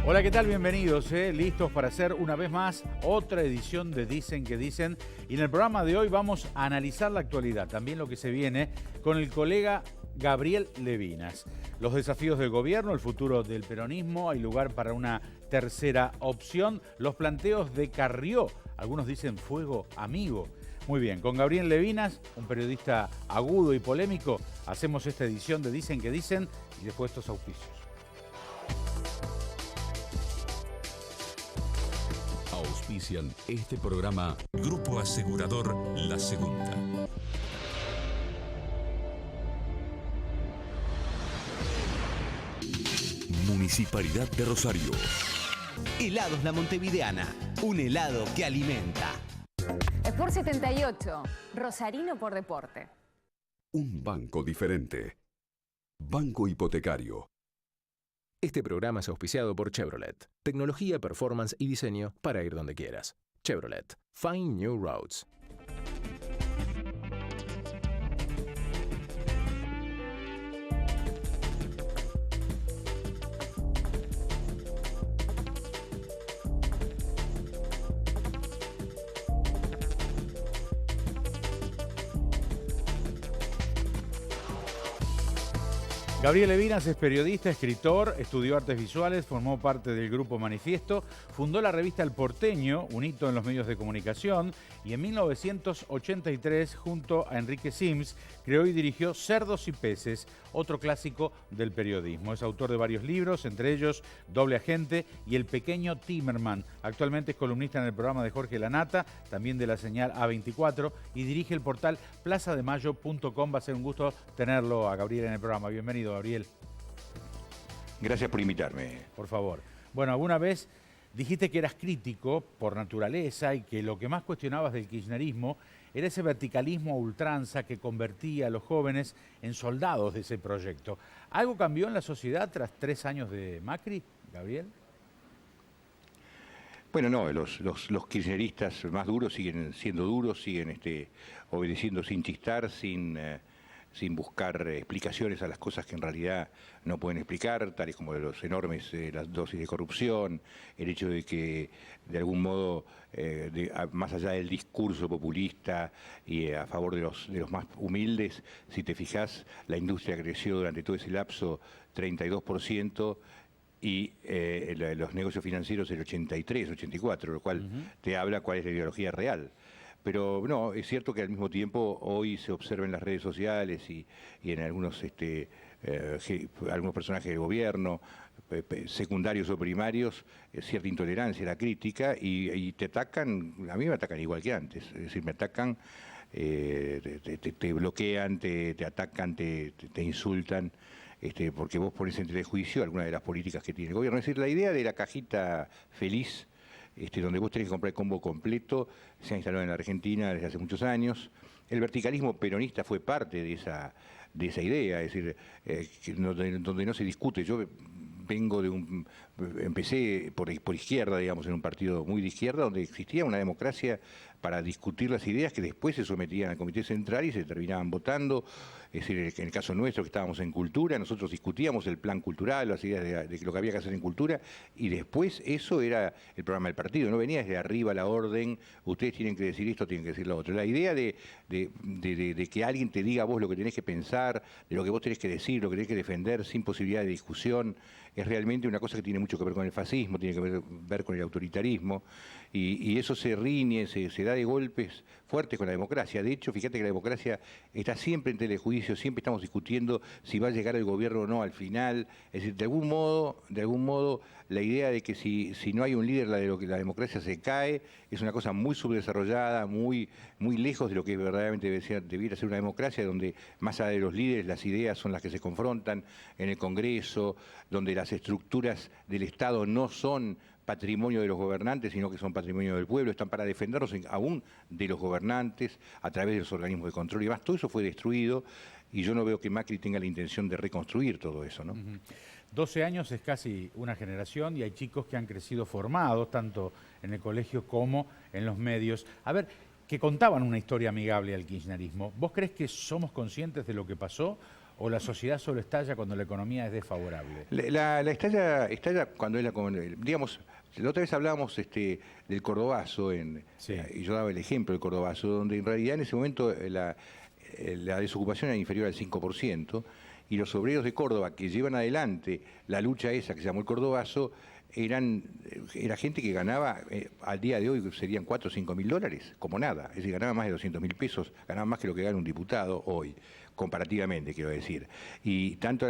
Hola, ¿qué tal? Bienvenidos, listos para hacer una vez más otra edición de Dicen que Dicen. Y en el programa de hoy vamos a analizar la actualidad, también lo que se viene, con el colega Gabriel Levinas. Los desafíos del gobierno, el futuro del peronismo, hay lugar para una tercera opción, los planteos de Carrió, algunos dicen fuego amigo. Muy bien, con Gabriel Levinas, un periodista agudo y polémico, hacemos esta edición de Dicen que Dicen y después estos auspicios. Auspician este programa Grupo Asegurador La Segunda. Municipalidad de Rosario. Helados La Montevideana, un helado que alimenta. Sport 78, Rosarino por deporte. Un banco diferente. Banco Hipotecario. Este programa es auspiciado por Chevrolet. Tecnología, performance y diseño para ir donde quieras. Chevrolet. Find New Roads. Gabriel Levinas es periodista, escritor, estudió artes visuales, formó parte del Grupo Manifiesto, fundó la revista El Porteño, un hito en los medios de comunicación, y en 1983, junto a Enrique Sims, creó y dirigió Cerdos y Peces, otro clásico del periodismo. Es autor de varios libros, entre ellos Doble Agente y El Pequeño Timerman. Actualmente es columnista en el programa de Jorge Lanata, también de la señal A24, y dirige el portal plazademayo.com. Va a ser un gusto tenerlo a Gabriel en el programa. Bienvenido, Gabriel. Gracias por invitarme. Por favor. Bueno, alguna vez dijiste que eras crítico por naturaleza y que lo que más cuestionabas del kirchnerismo era ese verticalismo a ultranza que convertía a los jóvenes en soldados de ese proyecto. ¿Algo cambió en la sociedad tras 3 años de Macri, Gabriel? Bueno, no, los kirchneristas más duros siguen siendo duros, siguen obedeciendo sin chistar, sin buscar explicaciones a las cosas que en realidad no pueden explicar, tales como los enormes las dosis de corrupción, el hecho de que de algún modo, más allá del discurso populista y a favor de los más humildes, si te fijas, la industria creció durante todo ese lapso 32%, y los negocios financieros el 83, 84, lo cual te habla cuál es la ideología real. Pero no, es cierto que al mismo tiempo hoy se observa en las redes sociales y en algunos personajes del gobierno, secundarios o primarios, cierta intolerancia a la crítica y te atacan, a mí me atacan igual que antes, es decir, me atacan, te bloquean, te atacan, te insultan. Porque vos pones en telejuicio alguna de las políticas que tiene el gobierno. Es decir, la idea de la cajita feliz, donde vos tenés que comprar el combo completo, se ha instalado en la Argentina desde hace muchos años. El verticalismo peronista fue parte de esa idea, es decir, donde no se discute. Yo vengo empecé por izquierda, digamos, en un partido muy de izquierda, donde existía una democracia para discutir las ideas que después se sometían al Comité Central y se terminaban votando. Es decir, en el caso nuestro, que estábamos en cultura, nosotros discutíamos el plan cultural, las ideas de lo que había que hacer en cultura, y después eso era el programa del partido, no venía desde arriba la orden, ustedes tienen que decir esto, tienen que decir lo otro. La idea de que alguien te diga a vos lo que tenés que pensar, de lo que vos tenés que decir, lo que tenés que defender, sin posibilidad de discusión, es realmente una cosa que tiene mucho que ver con el fascismo, tiene que ver con el autoritarismo, y eso se riñe, se da de golpes fuertes con la democracia. De hecho, fíjate que la democracia está siempre en telejuicio, siempre estamos discutiendo si va a llegar el gobierno o no al final. Es decir, de algún modo, la idea de que si no hay un líder, la democracia se cae, es una cosa muy subdesarrollada, muy lejos de lo que verdaderamente debiera ser una democracia, donde más allá de los líderes, las ideas son las que se confrontan en el Congreso, donde las estructuras del Estado no son patrimonio de los gobernantes, sino que son patrimonio del pueblo, están para defendernos aún de los gobernantes a través de los organismos de control y demás. Todo eso fue destruido y yo no veo que Macri tenga la intención de reconstruir todo eso, ¿no? 12 años es casi una generación y hay chicos que han crecido formados, tanto en el colegio como en los medios. A ver, que contaban una historia amigable al kirchnerismo. ¿Vos crees que somos conscientes de lo que pasó o la sociedad solo estalla cuando la economía es desfavorable? La estalla cuando es digamos, la otra vez hablábamos del cordobazo, Sí. Y yo daba el ejemplo del cordobazo, donde en realidad en ese momento la desocupación era inferior al 5%, y los obreros de Córdoba que llevan adelante la lucha esa que se llamó el cordobazo, era gente que ganaba, al día de hoy serían 4 o 5 mil dólares, como nada, es decir, ganaba más de 200.000 pesos, ganaba más que lo que gana un diputado hoy, comparativamente, quiero decir. Y tanto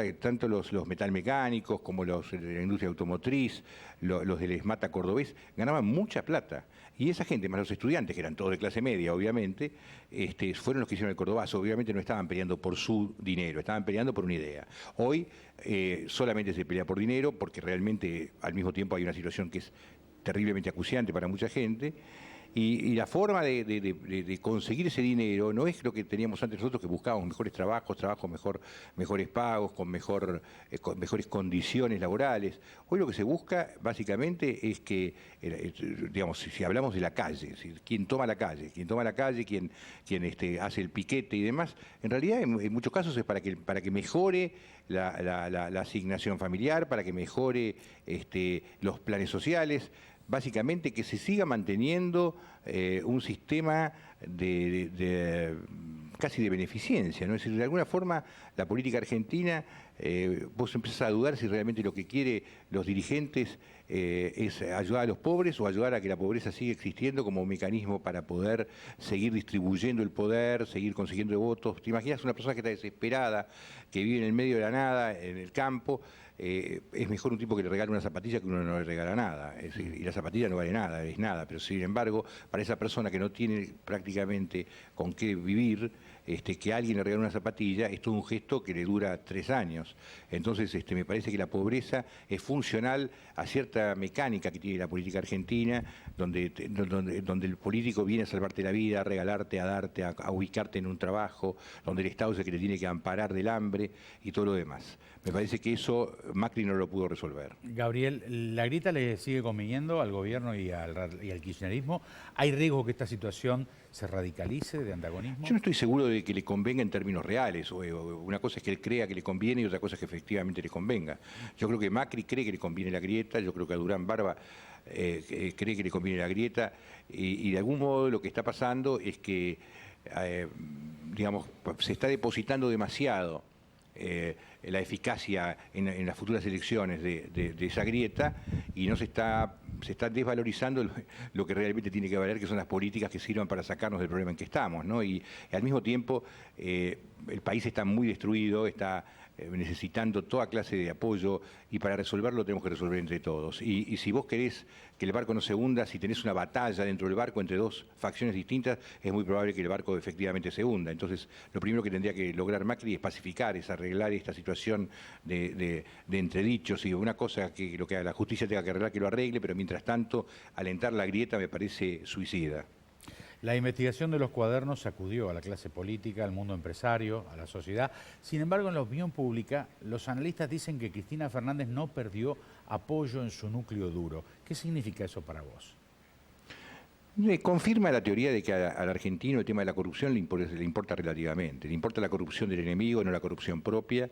los metalmecánicos como los de la industria automotriz, los del ESMATA cordobés, ganaban mucha plata. Y esa gente, más los estudiantes, que eran todos de clase media, obviamente, fueron los que hicieron el cordobazo. Obviamente no estaban peleando por su dinero, estaban peleando por una idea. Hoy solamente se pelea por dinero, porque realmente al mismo tiempo hay una situación que es terriblemente acuciante para mucha gente. Y la forma de conseguir ese dinero no es lo que teníamos antes nosotros, que buscábamos mejores trabajos mejores pagos, con mejores condiciones laborales. Hoy lo que se busca básicamente es que, digamos, si hablamos de la calle, es decir, quien toma la calle, quien hace el piquete y demás, en realidad en muchos casos es para que mejore la asignación familiar, para que mejore los planes sociales. Básicamente que se siga manteniendo un sistema casi de beneficencia, ¿no? Es decir, de alguna forma la política argentina, vos empezás a dudar si realmente lo que quieren los dirigentes es ayudar a los pobres o ayudar a que la pobreza siga existiendo como un mecanismo para poder seguir distribuyendo el poder, seguir consiguiendo votos. ¿Te imaginas una persona que está desesperada, que vive en el medio de la nada, en el campo? Es mejor un tipo que le regala una zapatilla que uno no le regala nada, es decir, y la zapatilla no vale nada, es nada, pero sin embargo, para esa persona que no tiene prácticamente con qué vivir, que alguien le regale una zapatilla, es todo un gesto que le dura 3 años. Entonces, me parece que la pobreza es funcional a cierta mecánica que tiene la política argentina, donde el político viene a salvarte la vida, a regalarte, a darte, a ubicarte en un trabajo, donde el Estado es el que te tiene que amparar del hambre y todo lo demás. Me parece que eso Macri no lo pudo resolver. Gabriel, ¿la grieta le sigue conviniendo al gobierno y al kirchnerismo? ¿Hay riesgo que esta situación se radicalice de antagonismo? Yo no estoy seguro de que le convenga en términos reales. Una cosa es que él crea que le conviene y otra cosa es que efectivamente le convenga. Yo creo que Macri cree que le conviene la grieta, yo creo que a Durán Barba cree que le conviene la grieta, y de algún modo lo que está pasando es que, digamos, se está depositando demasiado la eficacia en las futuras elecciones de esa grieta, y no se está desvalorizando lo que realmente tiene que valer, que son las políticas que sirvan para sacarnos del problema en que estamos, ¿no? Y al mismo tiempo el país está muy destruido, está necesitando toda clase de apoyo, y para resolverlo tenemos que resolver entre todos. Y si vos querés que el barco no se hunda, si tenés una batalla dentro del barco entre dos facciones distintas, es muy probable que el barco efectivamente se hunda. Entonces, lo primero que tendría que lograr Macri es pacificar, es arreglar esta situación de entredichos, y una cosa que lo que la justicia tenga que arreglar, que lo arregle, pero mientras tanto, alentar la grieta me parece suicida. La investigación de los cuadernos sacudió a la clase política, al mundo empresario, a la sociedad. Sin embargo, en la opinión pública, los analistas dicen que Cristina Fernández no perdió apoyo en su núcleo duro. ¿Qué significa eso para vos? Confirma la teoría de que al argentino el tema de la corrupción le importa relativamente. Le importa la corrupción del enemigo, no la corrupción propia.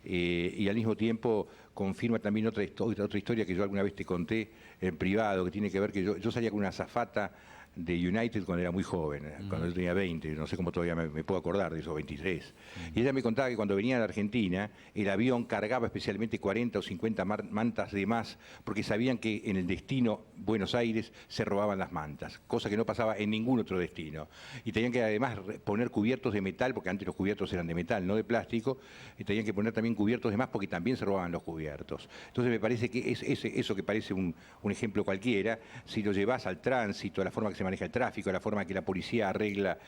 Y al mismo tiempo confirma también otra historia que yo alguna vez te conté en privado, que tiene que ver que yo salía con una azafata de United cuando era muy joven, cuando yo tenía 20, no sé cómo todavía me puedo acordar de esos 23. Y ella me contaba que cuando venía a la Argentina, el avión cargaba especialmente 40 o 50 mantas de más, porque sabían que en el destino Buenos Aires se robaban las mantas, cosa que no pasaba en ningún otro destino. Y tenían que además poner cubiertos de metal, porque antes los cubiertos eran de metal, no de plástico, y tenían que poner también cubiertos de más porque también se robaban los cubiertos. Entonces me parece que eso que parece un ejemplo cualquiera, si lo llevas al tránsito, a la forma que se maneja el tráfico, a la forma que la policía arregla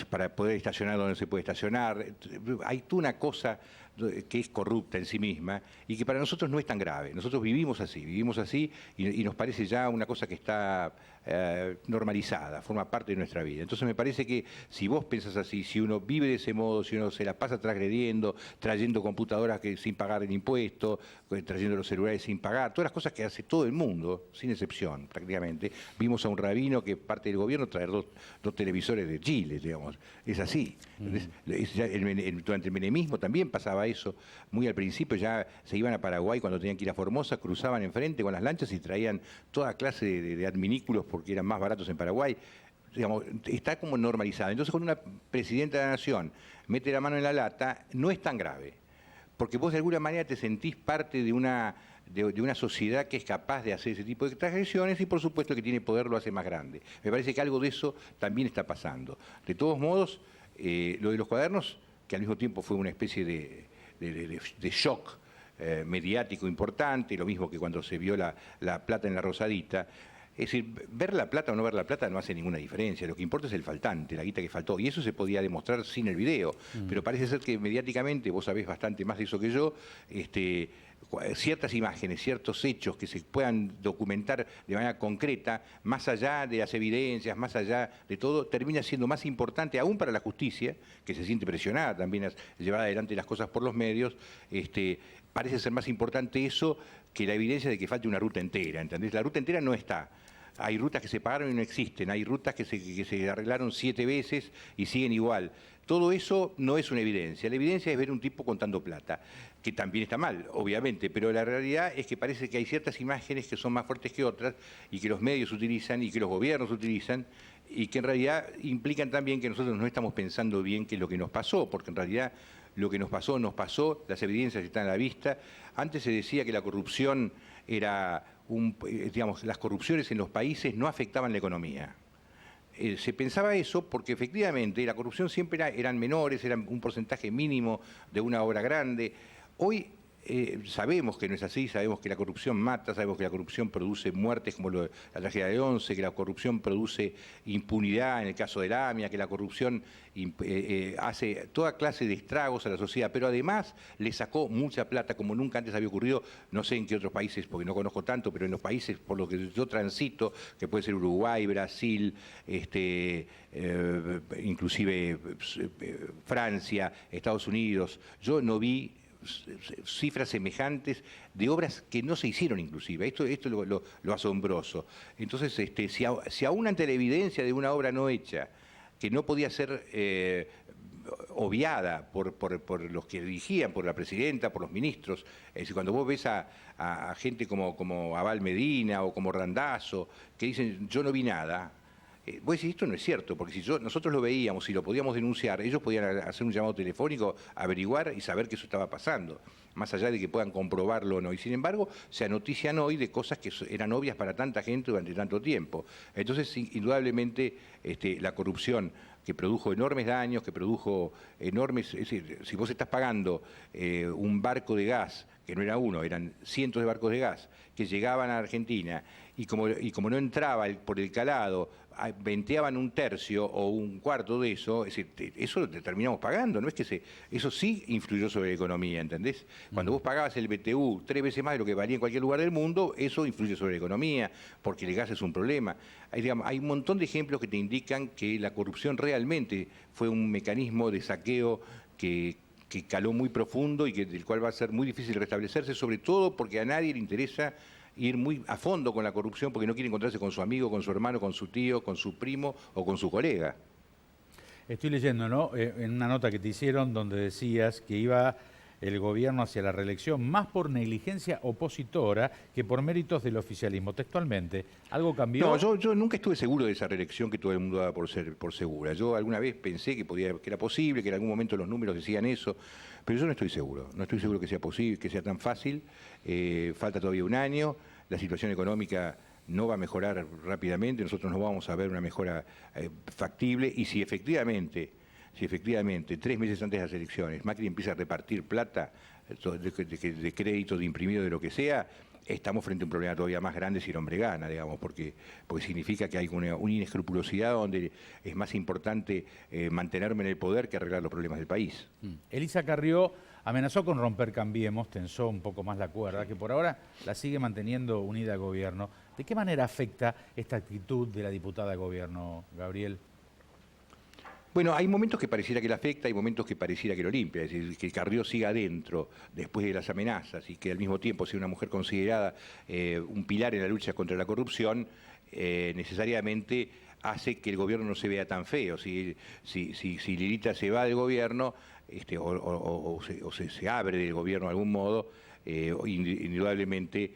para poder estacionar donde no se puede estacionar, hay toda una cosa que es corrupta en sí misma y que para nosotros no es tan grave. Nosotros vivimos así y nos parece ya una cosa que está normalizada, forma parte de nuestra vida. Entonces me parece que si vos pensás así, si uno vive de ese modo, si uno se la pasa transgrediendo, trayendo computadoras sin pagar el impuesto, trayendo los celulares sin pagar, todas las cosas que hace todo el mundo, sin excepción prácticamente. Vimos a un rabino que parte del gobierno traer dos televisores de Chile, digamos. Es así. Durante el menemismo también pasaba eso. Muy al principio ya se iban a Paraguay cuando tenían que ir a Formosa, cruzaban enfrente con las lanchas y traían toda clase de adminículos porque eran más baratos en Paraguay. Digamos, está como normalizado. Entonces, cuando una presidenta de la nación mete la mano en la lata, no es tan grave, porque vos de alguna manera te sentís parte de una sociedad que es capaz de hacer ese tipo de transgresiones y por supuesto que tiene poder lo hace más grande. Me parece que algo de eso también está pasando. De todos modos, lo de los cuadernos, que al mismo tiempo fue una especie de shock mediático importante, lo mismo que cuando se vio la plata en la Rosadita. Es decir, ver la plata o no ver la plata no hace ninguna diferencia. Lo que importa es el faltante, la guita que faltó. Y eso se podía demostrar sin el video. Pero parece ser que mediáticamente, vos sabés bastante más de eso que yo, ciertas imágenes, ciertos hechos que se puedan documentar de manera concreta, más allá de las evidencias, más allá de todo, termina siendo más importante aún para la justicia, que se siente presionada también a llevar adelante las cosas por los medios. Parece ser más importante eso que la evidencia de que falte una ruta entera, ¿entendés? La ruta entera no está. Hay rutas que se pagaron y no existen, hay rutas que se arreglaron 7 veces y siguen igual. Todo eso no es una evidencia. La evidencia es ver un tipo contando plata, que también está mal, obviamente, pero la realidad es que parece que hay ciertas imágenes que son más fuertes que otras y que los medios utilizan y que los gobiernos utilizan y que en realidad implican también que nosotros no estamos pensando bien qué es lo que nos pasó, porque en realidad lo que nos pasó, las evidencias están a la vista. Antes se decía que la corrupción era las corrupciones en los países no afectaban la economía. Se pensaba eso porque efectivamente la corrupción siempre eran menores, eran un porcentaje mínimo de una obra grande. Hoy sabemos que no es así, sabemos que la corrupción mata, sabemos que la corrupción produce muertes como la tragedia de 11, que la corrupción produce impunidad en el caso de la AMIA, que la corrupción hace toda clase de estragos a la sociedad, pero además le sacó mucha plata como nunca antes había ocurrido, no sé en qué otros países, porque no conozco tanto, pero en los países por los que yo transito, que puede ser Uruguay, Brasil, inclusive Francia, Estados Unidos, yo no vi cifras semejantes de obras que no se hicieron inclusive. Esto es lo asombroso. Entonces, si aún ante la evidencia de una obra no hecha, que no podía ser obviada por los que dirigían, por la presidenta, por los ministros, es decir, cuando vos ves a gente como Abal Medina o como Randazzo, que dicen yo no vi nada, vos decís, esto no es cierto, porque si nosotros lo veíamos y lo podíamos denunciar, ellos podían hacer un llamado telefónico, averiguar y saber que eso estaba pasando, más allá de que puedan comprobarlo o no. Y sin embargo, se anotician hoy de cosas que eran obvias para tanta gente durante tanto tiempo. Entonces, indudablemente, la corrupción que produjo enormes daños, que produjo enormes... Es decir, si vos estás pagando un barco de gas, que no era uno, eran cientos de barcos de gas, que llegaban a Argentina, y como no entraba por el calado, venteaban un tercio o un cuarto de eso, es decir, eso lo terminamos pagando, no es que eso sí influyó sobre la economía, ¿entendés? Cuando vos pagabas el BTU 3 veces más de lo que valía en cualquier lugar del mundo, eso influye sobre la economía, porque el gas es un problema. Hay un montón de ejemplos que te indican que la corrupción realmente fue un mecanismo de saqueo que caló muy profundo y del cual va a ser muy difícil restablecerse, sobre todo porque a nadie le interesa ir muy a fondo con la corrupción porque no quiere encontrarse con su amigo, con su hermano, con su tío, con su primo o con su colega. Estoy leyendo, ¿no? En una nota que te hicieron donde decías que iba el gobierno hacia la reelección más por negligencia opositora que por méritos del oficialismo. Textualmente, ¿algo cambió? No, yo nunca estuve seguro de esa reelección que todo el mundo daba por segura. Yo alguna vez pensé que era posible, que en algún momento los números decían eso, pero yo no estoy seguro. No estoy seguro que sea posible, que sea tan fácil. Falta todavía un año, la situación económica no va a mejorar rápidamente, nosotros no vamos a ver una mejora factible, y si efectivamente 3 meses antes de las elecciones Macri empieza a repartir plata de crédito, de imprimido, de lo que sea, estamos frente a un problema todavía más grande si el hombre gana, digamos, porque significa que hay una inescrupulosidad donde es más importante mantenerme en el poder que arreglar los problemas del país. Elisa Carrió amenazó con romper Cambiemos, tensó un poco más la cuerda, que por ahora la sigue manteniendo unida al gobierno. ¿De qué manera afecta esta actitud de la diputada de gobierno, Gabriel? Bueno, hay momentos que pareciera que le afecta, hay momentos que pareciera que lo limpia, es decir, que Carrió siga adentro después de las amenazas y que al mismo tiempo sea una mujer considerada un pilar en la lucha contra la corrupción, necesariamente hace que el gobierno no se vea tan feo. Si Lilita se va del gobierno se abre del gobierno de algún modo, indudablemente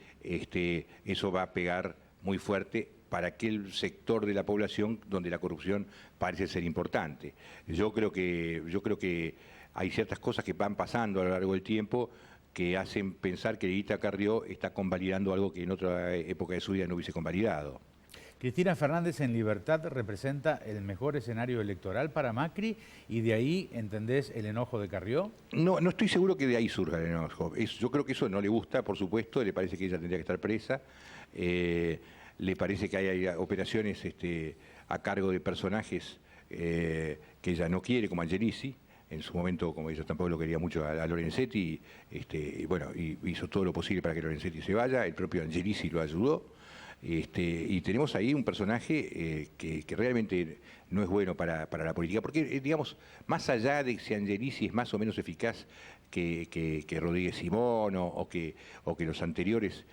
eso va a pegar muy fuerte para aquel sector de la población donde la corrupción parece ser importante. Yo creo que hay ciertas cosas que van pasando a lo largo del tiempo que hacen pensar que Lilita Carrió está convalidando algo que en otra época de su vida no hubiese convalidado. Cristina Fernández en Libertad representa el mejor escenario electoral para Macri y de ahí, ¿entendés el enojo de Carrió? No estoy seguro que de ahí surja el enojo. Yo creo que eso no le gusta, por supuesto, le parece que ella tendría que estar presa. Le parece que hay operaciones a cargo de personajes que ella no quiere, como Angelici. En su momento, como ella tampoco lo quería mucho a Lorenzetti, y hizo todo lo posible para que Lorenzetti se vaya, el propio Angelici lo ayudó. Y tenemos ahí un personaje que realmente no es bueno para la política, porque, digamos, más allá de si Angelici es más o menos eficaz que Rodríguez Simón o que los anteriores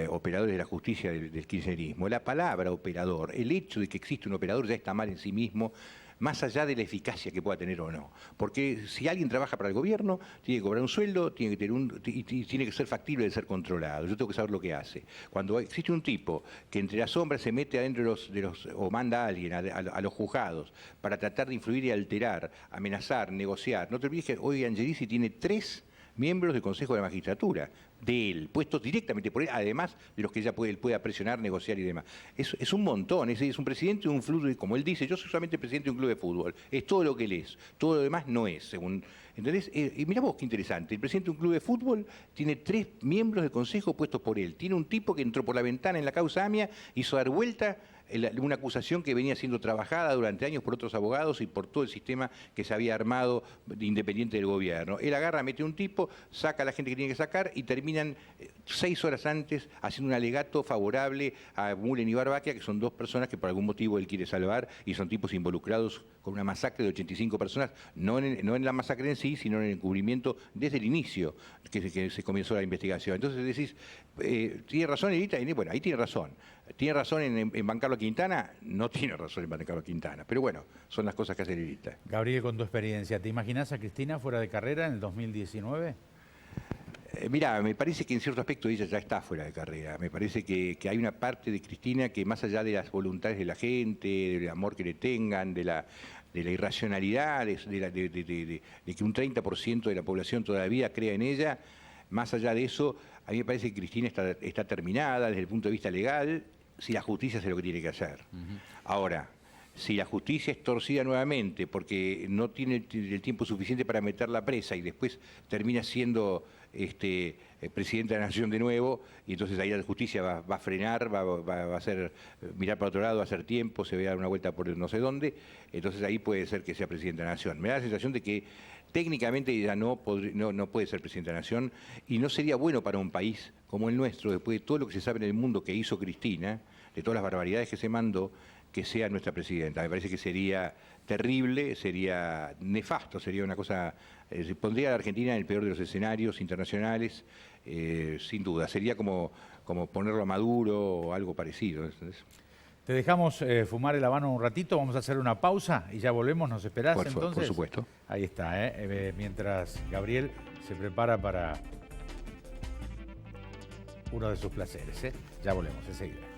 operadores de la justicia del kirchnerismo, la palabra operador, el hecho de que existe un operador ya está mal en sí mismo, más allá de la eficacia que pueda tener o no. Porque si alguien trabaja para el gobierno, tiene que cobrar un sueldo, tiene que ser factible de ser controlado. Yo tengo que saber lo que hace. Cuando existe un tipo que entre las sombras se mete adentro o manda a alguien, a los juzgados, para tratar de influir y alterar, amenazar, negociar. No te olvides que hoy Angelici tiene 3 miembros del Consejo de la Magistratura, de él, puestos directamente por él, además de los que él pueda presionar, negociar y demás. Es un montón, es un presidente de un club, como él dice, yo soy solamente presidente de un club de fútbol, es todo lo que él es, todo lo demás no es, según... ¿Entendés? Y mirá vos qué interesante, el presidente de un club de fútbol tiene 3 miembros del Consejo puestos por él, tiene un tipo que entró por la ventana en la causa AMIA, hizo dar vuelta una acusación que venía siendo trabajada durante años por otros abogados y por todo el sistema que se había armado independiente del gobierno. Él agarra, mete un tipo, saca a la gente que tiene que sacar y terminan 6 horas antes haciendo un alegato favorable a Mullen y Barbaquia, que son 2 personas que por algún motivo él quiere salvar y son tipos involucrados con una masacre de 85 personas, no en la masacre en sí, sino en el encubrimiento desde el inicio que se comenzó la investigación. Entonces decís, ¿tiene razón Lilita? Bueno, ahí tiene razón. ¿Tiene razón en bancarlo a Quintana? No tiene razón en bancarlo a Quintana. Pero bueno, son las cosas que hace Lilita. Gabriel, con tu experiencia, ¿te imaginás a Cristina fuera de carrera en el 2019? Mirá, me parece que en cierto aspecto ella ya está fuera de carrera. Me parece que hay una parte de Cristina que más allá de las voluntades de la gente, del amor que le tengan, de la irracionalidad, de que un 30% de la población todavía crea en ella, más allá de eso, a mí me parece que Cristina está terminada desde el punto de vista legal, si la justicia hace lo que tiene que hacer. Ahora, si la justicia es torcida nuevamente porque no tiene el tiempo suficiente para meterla presa y después termina siendo presidente de la Nación de nuevo, y entonces ahí la justicia va a frenar, va a hacer mirar para otro lado, va a hacer tiempo, se va a dar una vuelta por no sé dónde, entonces ahí puede ser que sea presidente de la Nación. Me da la sensación de que técnicamente ella no puede ser presidente de la Nación y no sería bueno para un país como el nuestro, después de todo lo que se sabe en el mundo que hizo Cristina, de todas las barbaridades que se mandó, que sea nuestra presidenta. Me parece que sería terrible, sería nefasto, sería una cosa... pondría a la Argentina en el peor de los escenarios internacionales, sin duda. Sería como ponerlo a Maduro o algo parecido. ¿Entendés? Te dejamos fumar el habano un ratito, vamos a hacer una pausa y ya volvemos, ¿nos esperás entonces? Por supuesto. Ahí está, mientras Gabriel se prepara para uno de sus placeres. Ya volvemos enseguida.